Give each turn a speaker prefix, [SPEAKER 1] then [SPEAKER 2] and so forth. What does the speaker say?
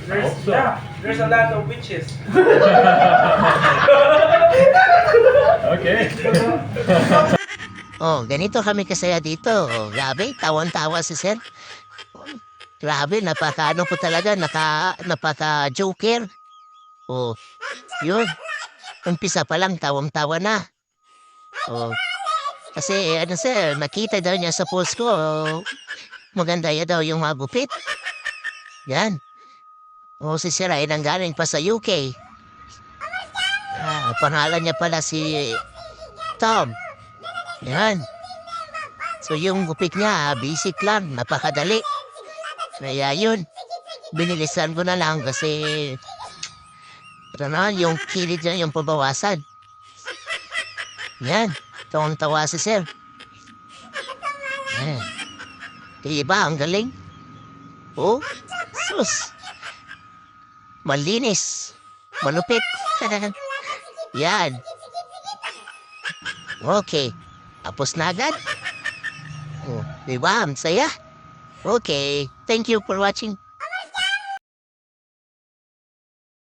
[SPEAKER 1] There's a lot of witches.
[SPEAKER 2] Okay.
[SPEAKER 3] Oh, ganito kami kasaya dito. Oh, grabe, tawan-tawa si sir. Grabe, napaka-ano po talaga, napaka-joker. Oh, yun. Umpisa pa lang, tawang-tawa na. Oh, kasi ano sir, nakita daw niya sa post ko, maganda ya daw yung magupit. Yan. Oh, si sir ay nanggaling pa sa UK. Pangalan niya pala si Tom. Yan. So yung gupit niya, basic lang, napakadali. Kaya yun, binilisan ko na lang kasi yung kilid niya, yung pabawasan. Yan, tawang-tawa si sir. Yan. Kaya ba, ang galing? Oh, sus. Malinis. Malupit. Yan. Okay. Tapos na agad. Oh, diba? Ang saya. Okay. Thank you for watching.